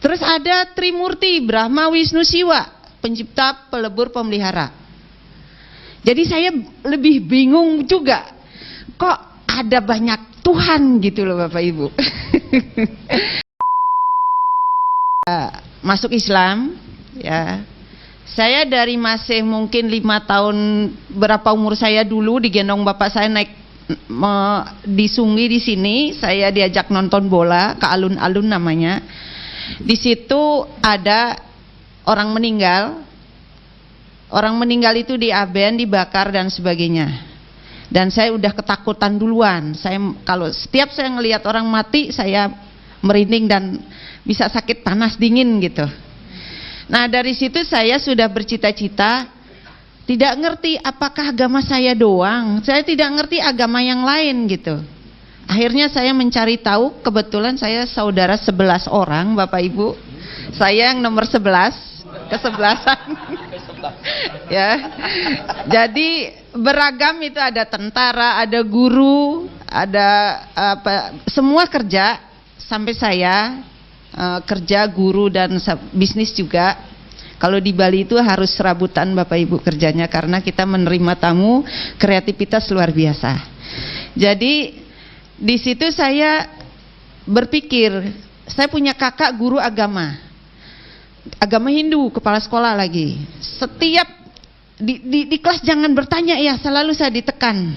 Terus ada Trimurti, Brahma, Wisnu, Siwa, pencipta, pelebur, pemelihara. Jadi saya lebih bingung juga, kok ada banyak Tuhan gitu loh Bapak Ibu. Masuk Islam, ya. Saya dari masih mungkin 5 tahun, berapa umur saya dulu digendong bapak saya naik di Sungi di sini, saya diajak nonton bola ke alun-alun namanya. Di situ ada orang meninggal. Orang meninggal itu diaben, dibakar dan sebagainya. Dan saya udah ketakutan duluan. Kalau setiap saya ngelihat orang mati, saya merinding dan bisa sakit panas dingin gitu. Nah dari situ saya sudah bercita-cita, tidak ngerti apakah agama saya doang. Saya tidak ngerti agama yang lain gitu. Akhirnya saya mencari tahu, kebetulan saya saudara 11 orang Bapak Ibu. Saya yang nomor 11, kesebelasan. Ya. Jadi beragam itu, ada tentara, ada guru, ada semua kerja, sampai saya kerja guru dan bisnis juga. Kalau di Bali itu harus serabutan Bapak Ibu kerjanya, karena kita menerima tamu, kreativitas luar biasa. Jadi di situ saya berpikir, saya punya kakak guru agama Hindu, kepala sekolah lagi. Setiap di kelas jangan bertanya ya, selalu saya ditekan.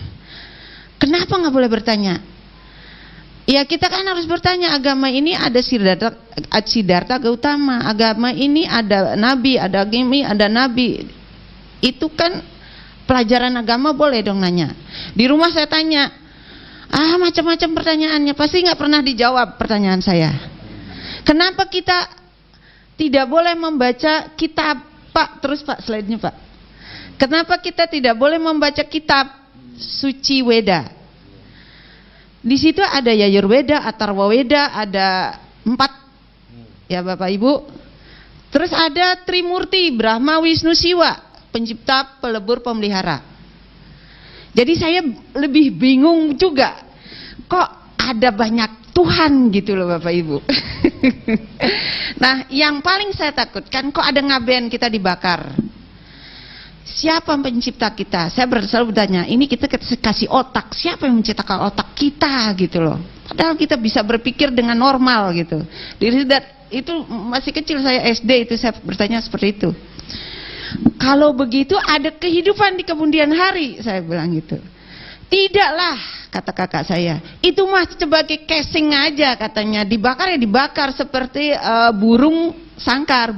Kenapa nggak boleh bertanya? Ya kita kan harus bertanya, agama ini ada Siddhartha Gautama, agama ini ada nabi, ada gini, ada nabi. Itu kan pelajaran agama, boleh dong nanya. Di rumah saya tanya, macam-macam pertanyaannya, pasti nggak pernah dijawab pertanyaan saya. Kenapa kita tidak boleh membaca kitab, Pak? Terus Pak, slide-nya Pak. Kenapa kita tidak boleh membaca kitab suci Weda? Di situ ada Yajurweda, Atharwaweda, ada 4 ya Bapak Ibu. Terus ada Trimurti, Brahma, Wisnu, Siwa, pencipta, pelebur, pemelihara. Jadi saya lebih bingung juga, kok ada banyak Tuhan gitu loh Bapak Ibu. Nah yang paling saya takutkan, kok ada ngaben kita dibakar. Siapa pencipta kita? Saya selalu bertanya, ini kita kasih otak, siapa yang menciptakan otak kita gitu loh. Padahal kita bisa berpikir dengan normal gitu. Itu masih kecil, saya SD itu saya bertanya seperti itu. Kalau begitu ada kehidupan di kemudian hari, saya bilang gitu. Tidaklah, kata kakak saya, itu mah sebagai casing aja katanya, dibakar ya dibakar seperti burung sangkar,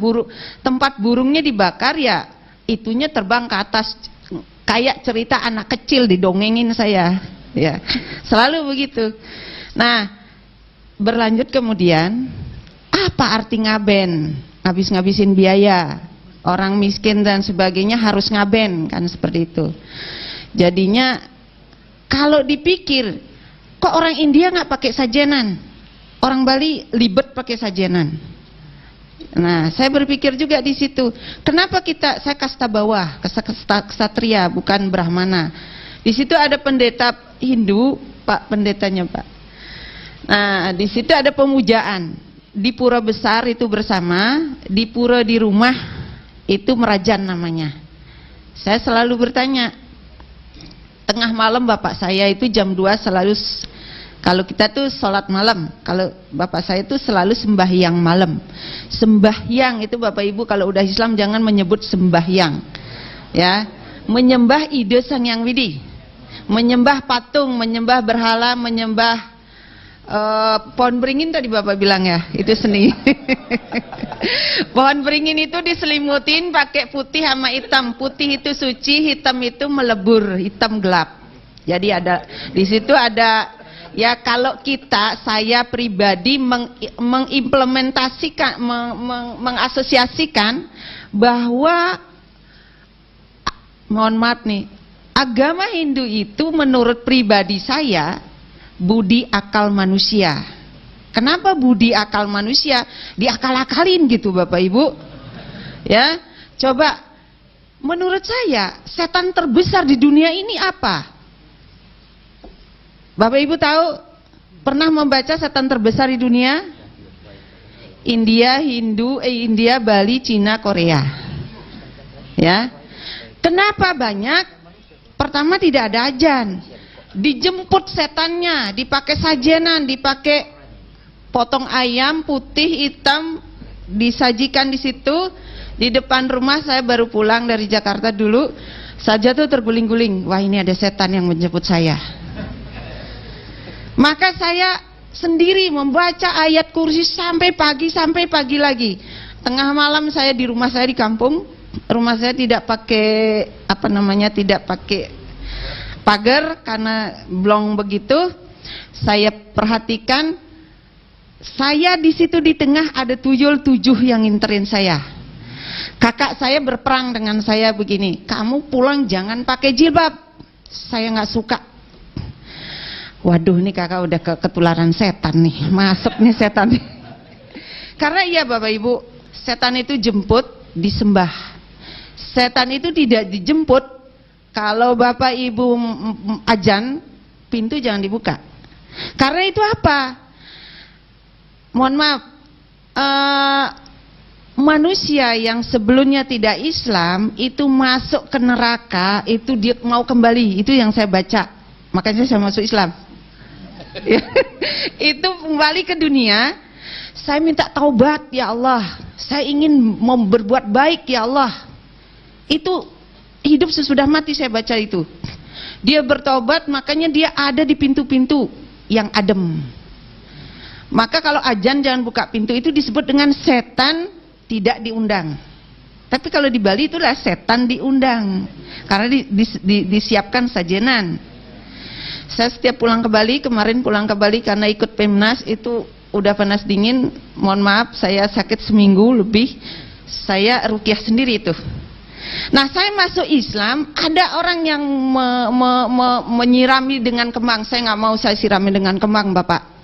tempat burungnya dibakar ya itunya terbang ke atas, kayak cerita anak kecil didongengin saya, ya selalu begitu. Nah berlanjut kemudian, apa arti ngaben? Ngabis-ngabisin biaya, orang miskin dan sebagainya harus ngaben kan, seperti itu. Jadinya kalau dipikir, kok orang India nggak pakai sajenan, orang Bali libet pakai sajenan. Nah, saya berpikir juga di situ, kenapa saya kasta bawah, ksatria, bukan brahmana. Di situ ada pendeta Hindu, Pak pendetanya Pak. Nah, di situ ada pemujaan. Di pura besar itu bersama, di pura di rumah itu merajan namanya. Saya selalu bertanya, tengah malam bapak saya itu jam 2 selalu, kalau kita tuh sholat malam, kalau bapak saya tuh selalu sembahyang malam. Sembahyang itu Bapak Ibu kalau udah Islam jangan menyebut sembahyang, ya, menyembah ide Sang Hyang Widi, menyembah patung, menyembah berhala, menyembah pohon beringin tadi Bapak bilang ya, itu seni. Pohon beringin itu diselimutin pakai putih sama hitam. Putih itu suci, hitam itu melebur, hitam gelap. Jadi ada di situ ada. Ya kalau saya pribadi mengimplementasikan, mengasosiasikan bahwa, mohon maaf nih, agama Hindu itu menurut pribadi saya budi akal manusia. Kenapa budi akal manusia? Diakal-akalin gitu Bapak Ibu. Ya, coba menurut saya setan terbesar di dunia ini apa? Bapak Ibu tahu, pernah membaca setan terbesar di dunia? India, Hindu, India, Bali, Cina, Korea. Ya. Kenapa banyak? Pertama tidak ada azan. Dijemput setannya, dipakai sajenan, dipakai potong ayam putih hitam, disajikan di situ di depan rumah. Saya baru pulang dari Jakarta dulu, saja tuh terguling-guling. Wah, ini ada setan yang menjemput saya. Maka saya sendiri membaca ayat kursi sampai pagi lagi. Tengah malam saya di rumah saya di kampung. Rumah saya tidak pakai tidak pakai pagar karena blong begitu. Saya perhatikan, saya di situ di tengah ada tuyul 7 yang nginterin saya. Kakak saya berperang dengan saya begini, kamu pulang jangan pakai jilbab. Saya nggak suka. Waduh, nih kakak udah ketularan setan nih, masuk nih setan. Karena iya Bapak Ibu, setan itu jemput disembah. Setan itu tidak dijemput. Kalau Bapak Ibu azan, pintu jangan dibuka. Karena itu apa? Mohon maaf, manusia yang sebelumnya tidak Islam itu masuk ke neraka, itu dia mau kembali. Itu yang saya baca, makanya saya masuk Islam. Itu kembali ke dunia. Saya minta taubat, ya Allah. Saya ingin berbuat baik, ya Allah. Itu hidup sesudah mati, saya baca itu. Dia bertobat, makanya dia ada di pintu-pintu yang adem. Maka kalau azan jangan buka pintu, itu disebut dengan setan tidak diundang. Tapi kalau di Bali itulah setan diundang, karena disiapkan sajenan. Saya setiap pulang ke Bali, kemarin pulang ke Bali karena ikut Pemnas, itu udah panas dingin, mohon maaf saya sakit seminggu lebih, saya rukyah sendiri itu. Nah, saya masuk Islam, ada orang yang menyirami dengan kembang. Saya nggak mau saya sirami dengan kembang, Bapak.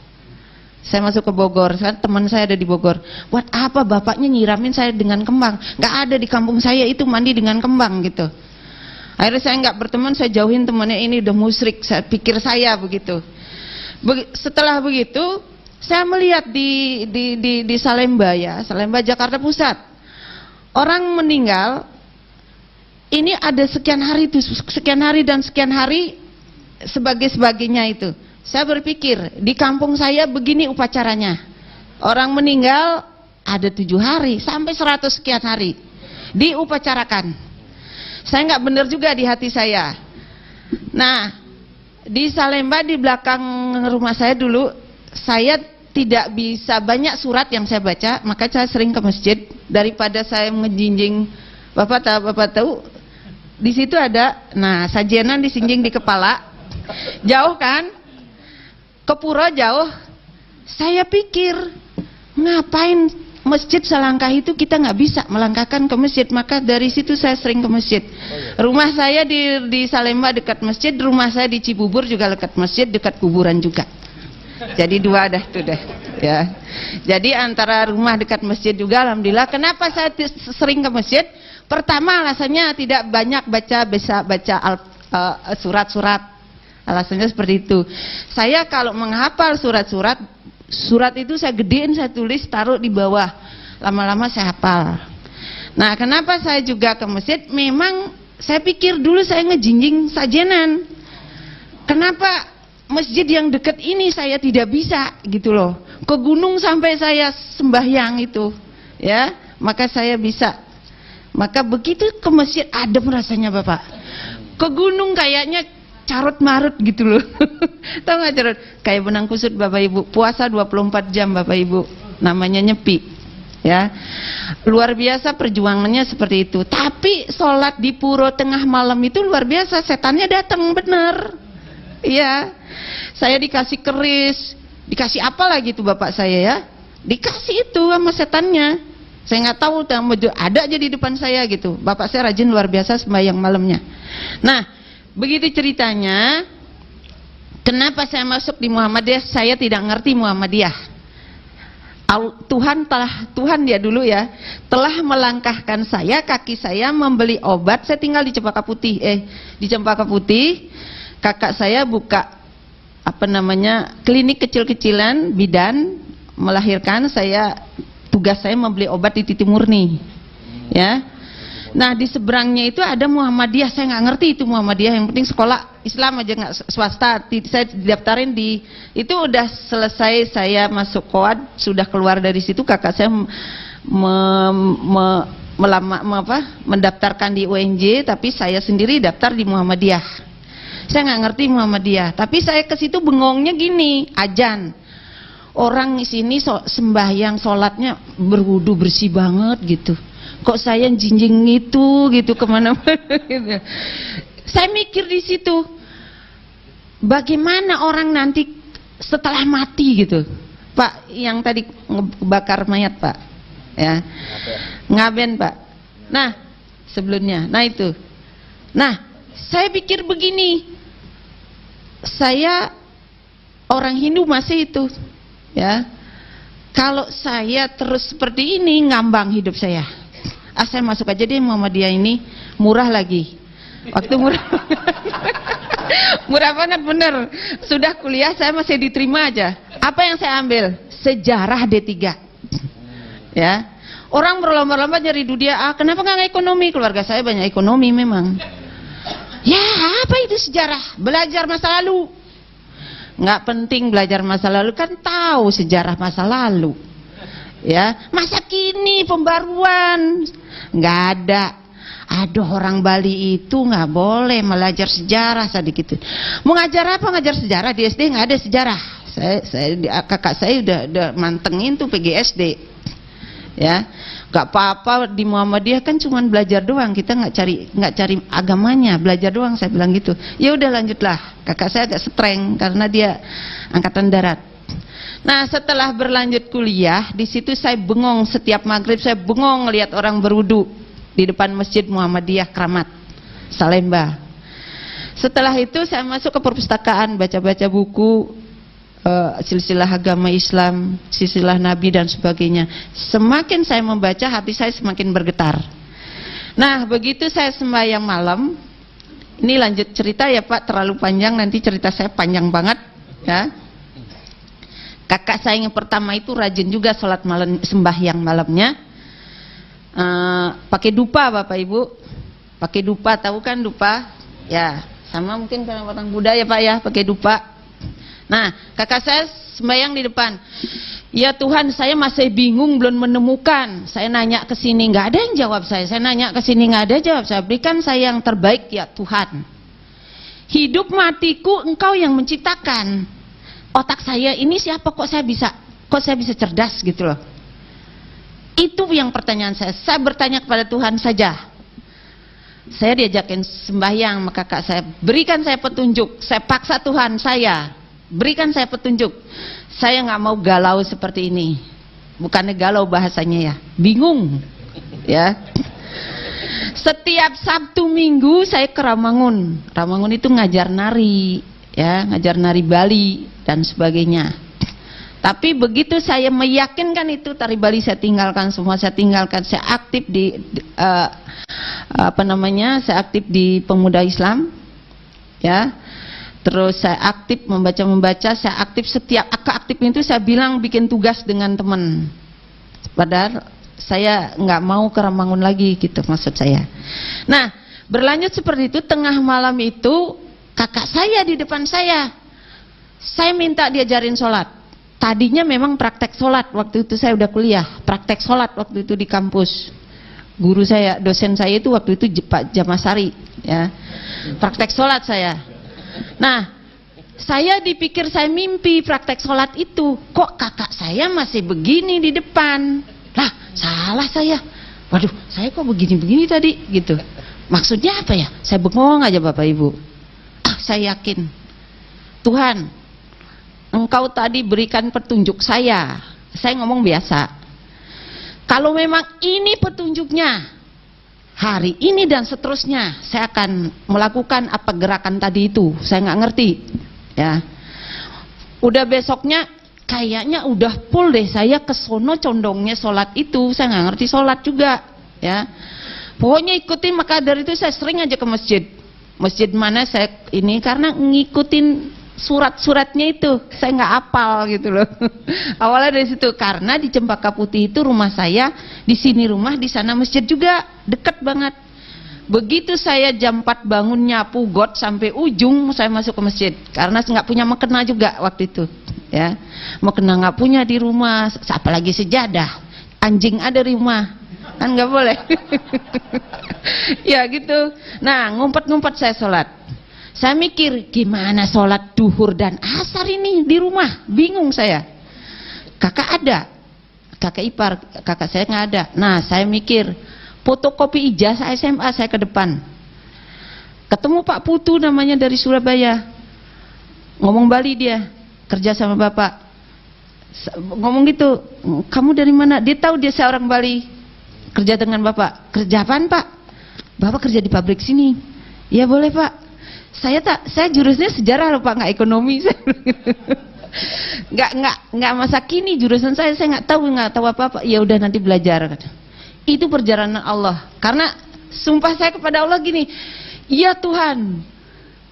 Saya masuk ke Bogor, teman saya ada di Bogor. Buat apa bapaknya nyiramin saya dengan kembang? Nggak ada di kampung saya itu mandi dengan kembang gitu. Akhirnya saya nggak berteman, saya jauhin temannya, ini udah musyrik, saya pikir saya begitu. Setelah begitu, saya melihat di Salemba ya, Salemba Jakarta Pusat, orang meninggal. Ini ada sekian hari itu, sekian hari dan sekian hari sebagainya itu. Saya berpikir di kampung saya begini upacaranya. Orang meninggal ada 7 hari sampai 100 sekian hari diupacarakan. Saya nggak benar juga di hati saya. Nah, di Salemba di belakang rumah saya dulu, saya tidak bisa banyak surat yang saya baca, maka saya sering ke masjid daripada saya ngejinjing. Bapak tahu di situ ada, nah sajenan disinjing di kepala, jauh kan, ke pura jauh. Saya pikir ngapain masjid selangkah itu, kita nggak bisa melangkahkan ke masjid. Maka dari situ saya sering ke masjid. Rumah saya di Salemba dekat masjid, rumah saya di Cibubur juga dekat masjid, dekat kuburan juga. Jadi 2 dah tuh dah ya. Jadi antara rumah dekat masjid juga, alhamdulillah. Kenapa saya sering ke masjid? Pertama alasannya tidak banyak bisa baca surat-surat. Alasannya seperti itu. Saya kalau menghafal surat itu saya gedein, saya tulis, taruh di bawah. Lama-lama saya hafal. Nah, kenapa saya juga ke masjid? Memang saya pikir dulu saya ngejinjing sajenan. Kenapa masjid yang dekat ini saya tidak bisa gitu loh. Ke gunung sampai saya sembahyang itu, ya. Maka saya bisa. Maka begitu ke masjid adem rasanya, Bapak. Ke gunung kayaknya carut marut gitu loh. Tahu nggak carut? Kayak benang kusut, Bapak Ibu. Puasa 24 jam, Bapak Ibu. Namanya nyepi. Ya. Luar biasa perjuangannya seperti itu. Tapi sholat di puro tengah malam itu luar biasa, setannya datang bener. Iya. Saya dikasih keris, dikasih apa lagi tuh Bapak saya ya? Dikasih itu sama setannya. Saya nggak tahu, ada aja di depan saya gitu. Bapak saya rajin luar biasa sembahyang malamnya. Nah, begitu ceritanya. Kenapa saya masuk di Muhammadiyah? Saya tidak ngerti Muhammadiyah. Tuhan dia dulu ya, telah melangkahkan saya, kaki saya membeli obat. Saya tinggal di Cempaka Putih. Di Cempaka Putih, kakak saya buka klinik kecil-kecilan, bidan, melahirkan. Saya tugas saya membeli obat di Titi Murni, ya. Nah di seberangnya itu ada Muhammadiyah, saya nggak ngerti itu Muhammadiyah, yang penting sekolah Islam aja, nggak swasta. Saya didaftarin di itu, udah selesai saya masuk koad, sudah keluar dari situ kakak saya mendaftarkan di UNJ, tapi saya sendiri daftar di Muhammadiyah. Saya nggak ngerti Muhammadiyah, tapi saya ke situ bengongnya gini, ajan. Orang di sini sembahyang sholatnya berwudu bersih banget gitu. Kok saya jinjing gitu kemana-mana gitu. Saya mikir di situ, bagaimana orang nanti setelah mati gitu, Pak, yang tadi bakar mayat Pak, ya, ngaben Pak. Nah sebelumnya, nah itu, nah saya pikir begini, saya orang Hindu masih itu, ya, kalau saya terus seperti ini ngambang hidup saya. Saya masuk aja deh Muhammadiyah ini, murah lagi. Waktu murah murah banget bener. Sudah kuliah saya masih diterima aja. Apa yang saya ambil? Sejarah D3. Ya. Orang berlomba-lomba nyari dunia. Kenapa nggak ekonomi? Keluarga saya banyak ekonomi memang. Ya, apa itu sejarah? Belajar masa lalu. Nggak penting belajar masa lalu, kan tahu sejarah masa lalu. Ya, masa kini pembaruan nggak ada. Aduh, orang Bali itu nggak boleh belajar sejarah sedikit. Mau ngajar apa? Ngajar sejarah di SD nggak ada sejarah. Kakak saya udah mantengin tuh PGSD. Ya, nggak apa-apa di Muhammadiyah kan cuman belajar doang. Kita nggak cari agamanya, belajar doang. Saya bilang gitu. Ya udah lanjutlah. Kakak saya agak streng karena dia angkatan darat. Nah setelah berlanjut kuliah, di situ saya bengong setiap maghrib, saya bengong lihat orang berwudu di depan Masjid Muhammadiyah Kramat, Salemba. Setelah itu saya masuk ke perpustakaan, baca-baca buku silsilah agama Islam, silsilah Nabi dan sebagainya. Semakin saya membaca, hati saya semakin bergetar. Nah begitu saya sembahyang malam, ini lanjut cerita ya Pak, terlalu panjang, nanti cerita saya panjang banget ya. Kakak saya yang pertama itu rajin juga sholat malam, sembahyang malamnya, pakai dupa Bapak Ibu, pakai dupa, tahu kan dupa? Ya, sama mungkin karena orang Buddha ya Pak ya, pakai dupa. Nah, kakak saya sembahyang di depan. Ya Tuhan, saya masih bingung, belum menemukan. Saya nanya ke sini nggak ada yang jawab saya. Saya nanya ke sini nggak ada jawab saya. Berikan saya yang terbaik ya Tuhan. Hidup matiku Engkau yang menciptakan. Otak saya ini siapa, kok saya bisa cerdas gitu loh. Itu yang pertanyaan saya. Saya bertanya kepada Tuhan saja. Saya diajakin sembahyang, maka kakak saya berikan saya petunjuk. Saya paksa Tuhan saya, berikan saya petunjuk. Saya nggak mau galau seperti ini. Bukannya galau bahasanya ya, bingung ya. Setiap Sabtu Minggu saya ke Ramangun. Ramangun itu ngajar nari, ya, ngajar nari Bali dan sebagainya. Tapi begitu saya meyakinkan itu, tari Bali saya tinggalkan semua, saya tinggalkan. Saya aktif di saya aktif di Pemuda Islam, ya. Terus saya aktif membaca, saya aktif setiap aktif itu saya bilang bikin tugas dengan teman. Padahal saya nggak mau ke Ramangun lagi gitu maksud saya. Nah, berlanjut seperti itu, tengah malam itu kakak saya di depan saya minta diajarin sholat. Tadinya memang praktek sholat, waktu itu saya udah kuliah, praktek sholat waktu itu di kampus. Guru saya, dosen saya itu waktu itu Pak Jamasari, ya, praktek sholat saya. Nah, saya dipikir saya mimpi praktek sholat itu, kok kakak saya masih begini di depan. Lah, salah saya. Waduh, saya kok begini-begini tadi gitu. Maksudnya apa ya? Saya bengong aja Bapak Ibu. Saya yakin Tuhan, Engkau tadi berikan petunjuk saya. Saya ngomong biasa. Kalau memang ini petunjuknya, hari ini dan seterusnya saya akan melakukan apa gerakan tadi itu. Saya nggak ngerti, ya. Udah besoknya kayaknya udah full deh, saya kesono condongnya sholat itu. Saya nggak ngerti sholat juga, ya. Pokoknya ikutin, maka dari itu saya sering aja ke masjid. Masjid mana saya ini, karena ngikutin surat-suratnya itu saya nggak hafal gitu loh. Awalnya dari situ, karena di Cempaka Putih itu rumah saya, di sini rumah, di sana masjid juga, deket banget. Begitu saya jam 4 bangun nyapu got sampai ujung, saya masuk ke masjid karena nggak punya mukena juga waktu itu, ya. Mukena nggak punya di rumah, apalagi sejadah, anjing ada di rumah, kan nggak boleh. Ya gitu. Nah, ngumpet-ngumpet saya sholat. Saya mikir, gimana sholat duhur dan asar ini di rumah? Bingung saya. Kakak ada, kakak ipar, kakak saya nggak ada. Nah, saya mikir, fotokopi ijazah SMA saya ke depan. Ketemu Pak Putu namanya dari Surabaya. Ngomong Bali dia, kerja sama Bapak. Ngomong gitu, kamu dari mana? Dia tahu dia saya orang Bali, kerja dengan Bapak. Kerja apaan Pak? Bapak kerja di pabrik sini. Ya boleh Pak. Saya jurusnya sejarah loh Pak, nggak ekonomi. nggak masa kini jurusan saya nggak tahu apa-apa. Ya udah nanti belajar. Itu perjalanan Allah. Karena sumpah saya kepada Allah gini, ya Tuhan,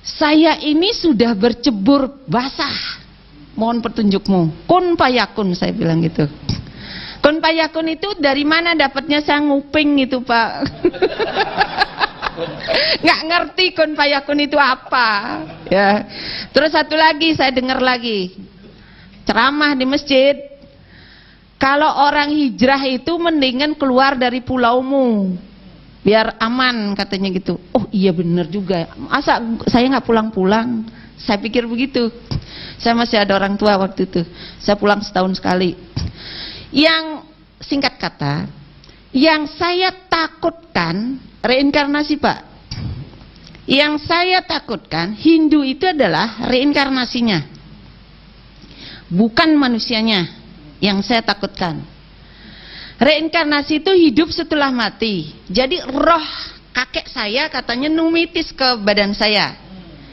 saya ini sudah bercebur basah. Mohon petunjukmu. Kun payakun, saya bilang gitu. Kun payakun itu dari mana dapatnya? Saya nguping itu Pak. Nggak ngerti kun payakun itu apa, ya. Terus satu lagi saya dengar lagi ceramah di masjid, kalau orang hijrah itu mendingan keluar dari pulaumu biar aman, katanya gitu. Oh iya bener juga, masa saya nggak pulang-pulang? Saya pikir begitu. Saya masih ada orang tua waktu itu, saya pulang setahun sekali. Yang singkat kata, yang saya takutkan reinkarnasi Pak. Yang saya takutkan, Hindu itu adalah reinkarnasinya, bukan manusianya. Yang saya takutkan, reinkarnasi itu hidup setelah mati. Jadi roh kakek saya katanya numitis ke badan saya.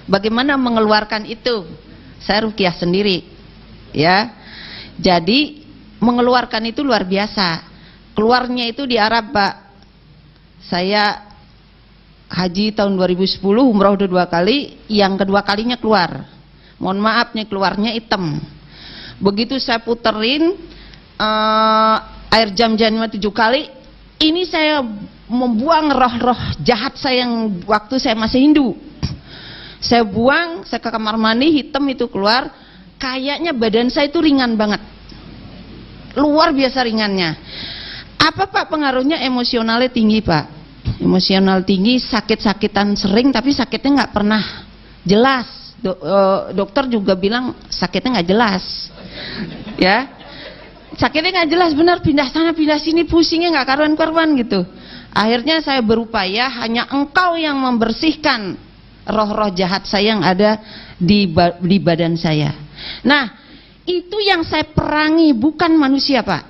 Bagaimana mengeluarkan itu? Saya ruqyah sendiri, ya. Jadi mengeluarkan itu luar biasa. Keluarnya itu di Arab Pak. Saya haji tahun 2010, umrah udah 2 kali, yang kedua kalinya keluar. Mohon maaf nih, keluarnya hitam. Begitu saya puterin air jam-jamnya 7 kali, ini saya membuang roh-roh jahat saya yang waktu saya masih Hindu. Saya buang, saya ke kamar mandi, hitam itu keluar. Kayaknya badan saya itu ringan banget, luar biasa ringannya. Apa Pak pengaruhnya? Emosionalnya tinggi Pak. Emosional tinggi, sakit-sakitan sering, tapi sakitnya nggak pernah jelas. Dokter juga bilang sakitnya nggak jelas, ya. Sakitnya nggak jelas, benar, pindah sana pindah sini, pusingnya nggak karuan-karuan gitu. Akhirnya saya berupaya, hanya Engkau yang membersihkan roh-roh jahat saya yang ada di badan saya. Nah, itu yang saya perangi, bukan manusia Pak,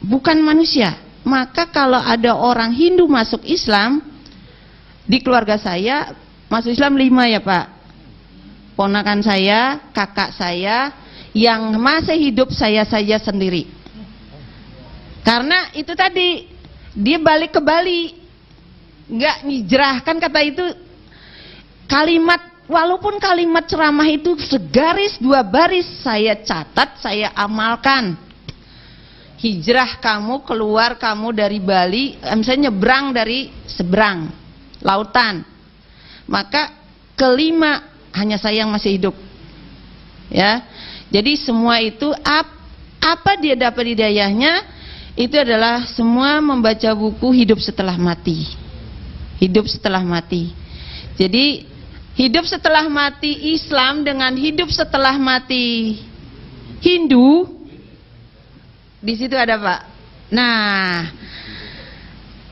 bukan manusia. Maka kalau ada orang Hindu masuk Islam, di keluarga saya masuk Islam 5 ya Pak. Ponakan saya, kakak saya, yang masih hidup saya sendiri. Karena itu tadi, dia balik ke Bali, nggak hijrah, kan kata itu kalimat, walaupun kalimat ceramah itu segaris 2 baris saya catat, saya amalkan. Hijrah kamu, keluar kamu dari Bali, misalnya nyebrang dari seberang lautan, maka kelima hanya saya yang masih hidup, ya. Jadi semua itu apa dia dapat hidayahnya? Itu adalah semua membaca buku hidup setelah mati, hidup setelah mati. Jadi hidup setelah mati Islam dengan hidup setelah mati Hindu, di situ ada Pak. Nah,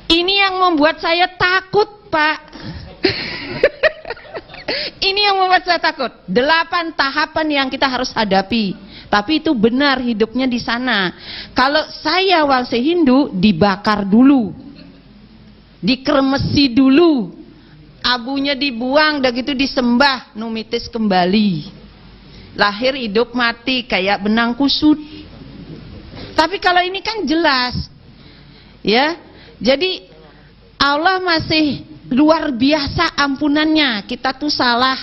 ini yang membuat saya takut Pak. Ini yang membuat saya takut. 8 tahapan yang kita harus hadapi. Tapi itu benar, hidupnya di sana. Kalau saya walse Hindu, dibakar dulu, dikremesi dulu, abunya dibuang, udah gitu disembah, numitis kembali. Lahir hidup mati kayak benang kusut. Tapi kalau ini kan jelas, ya. Jadi Allah masih luar biasa ampunannya. Kita tuh salah,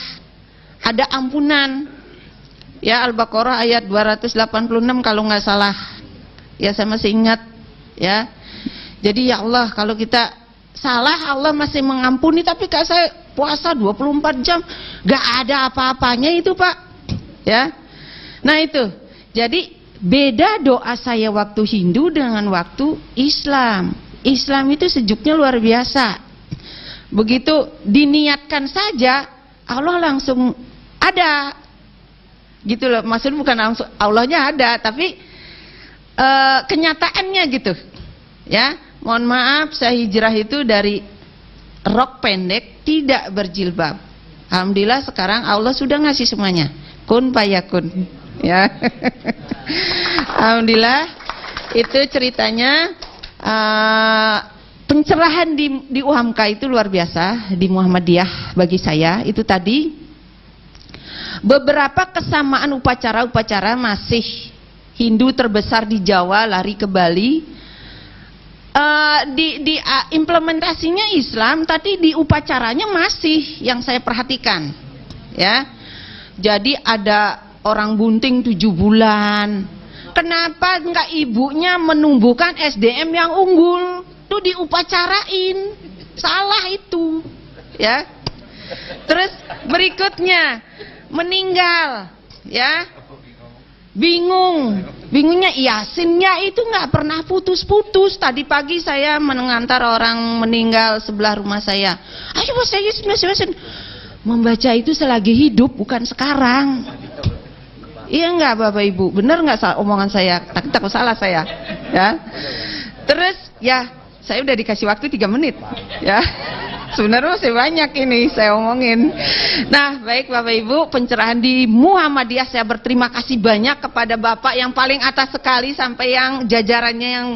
ada ampunan. Ya, Al-Baqarah ayat 286 kalau nggak salah. Ya, saya masih ingat ya. Jadi ya Allah, kalau kita salah Allah masih mengampuni, tapi kalau saya puasa 24 jam nggak ada apa-apanya itu, Pak. Ya. Nah, itu. Jadi beda doa saya waktu Hindu dengan waktu Islam. Islam itu sejuknya luar biasa. Begitu diniatkan saja Allah langsung ada. Gitu loh, maksudnya bukan langsung Allahnya ada, tapi kenyataannya gitu. Ya, mohon maaf saya hijrah itu dari rok pendek, tidak berjilbab. Alhamdulillah sekarang Allah sudah ngasih semuanya. Kun payakun. Ya. Alhamdulillah itu ceritanya. Pencerahan di UHAMKA itu luar biasa, di Muhammadiyah bagi saya itu tadi. Beberapa kesamaan upacara-upacara masih Hindu terbesar di Jawa lari ke Bali. Implementasinya Islam, tapi di upacaranya masih yang saya perhatikan. Ya, jadi ada orang bunting 7 bulan. Kenapa enggak ibunya menumbuhkan SDM yang unggul? Itu diupacarain. Salah itu. Ya. Terus berikutnya meninggal, ya. Bingungnya Yasinnya itu nggak pernah putus-putus. Tadi pagi saya mengantar orang meninggal sebelah rumah saya. Ayo Mas Yasin. Membaca itu selagi hidup, bukan sekarang. Iya nggak Bapak Ibu? Bener nggak omongan saya? Takut salah saya, ya. Terus ya, saya udah dikasih waktu 3 menit, ya. Sebenarnya masih banyak ini saya omongin. Nah, baik Bapak Ibu, pencerahan di Muhammadiyah saya berterima kasih banyak kepada Bapak yang paling atas sekali sampai yang jajarannya yang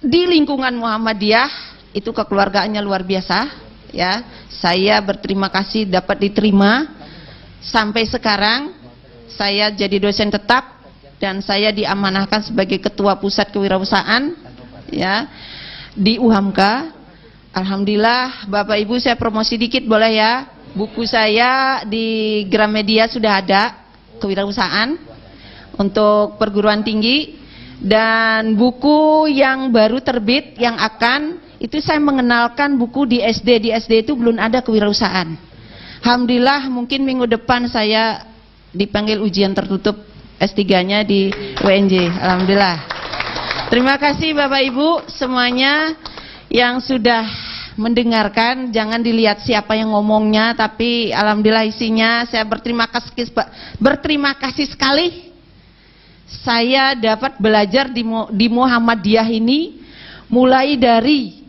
di lingkungan Muhammadiyah itu kekeluargaannya luar biasa, ya. Saya berterima kasih dapat diterima sampai sekarang. Saya jadi dosen tetap dan saya diamanahkan sebagai ketua pusat kewirausahaan, ya, di UHAMKA. Alhamdulillah, Bapak Ibu saya promosi dikit boleh ya. Buku saya di Gramedia sudah ada, kewirausahaan untuk perguruan tinggi, dan buku yang baru terbit yang akan itu saya mengenalkan buku di SD itu belum ada kewirausahaan. Alhamdulillah mungkin minggu depan saya dipanggil ujian tertutup S3-nya di UNJ. Alhamdulillah. Terima kasih Bapak Ibu semuanya yang sudah mendengarkan. Jangan dilihat siapa yang ngomongnya, tapi alhamdulillah isinya. Saya berterima kasih sekali. Saya dapat belajar di Muhammadiyah ini mulai dari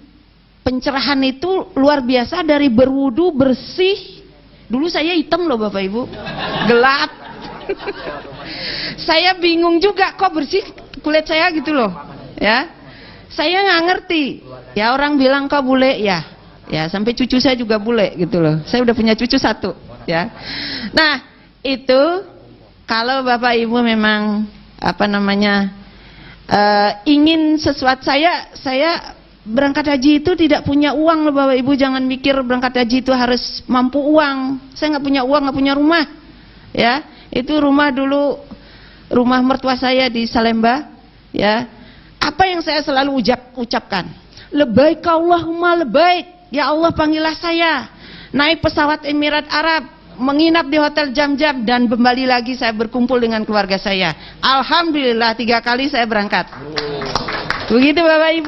pencerahan itu luar biasa, dari berwudu bersih. Dulu saya hitam loh Bapak Ibu, gelap. Saya bingung juga kok bersih kulit saya gitu loh, ya. Saya nggak ngerti. Ya orang bilang kok bule ya, ya sampai cucu saya juga bule gitu loh. Saya udah punya cucu 1, ya. Nah itu kalau Bapak Ibu memang ingin sesuatu, saya berangkat haji itu tidak punya uang loh Bapak Ibu. Jangan mikir berangkat haji itu harus mampu uang. Saya nggak punya uang, nggak punya rumah, ya. Itu rumah dulu rumah mertua saya di Salemba, ya. Apa yang saya selalu ucapkan? Lebaik Allahumma lebaik. Ya Allah panggillah saya. Naik pesawat Emirat Arab, menginap di Hotel Jam-Jam, dan kembali lagi saya berkumpul dengan keluarga saya. Alhamdulillah 3 kali saya berangkat. Begitu Bapak Ibu.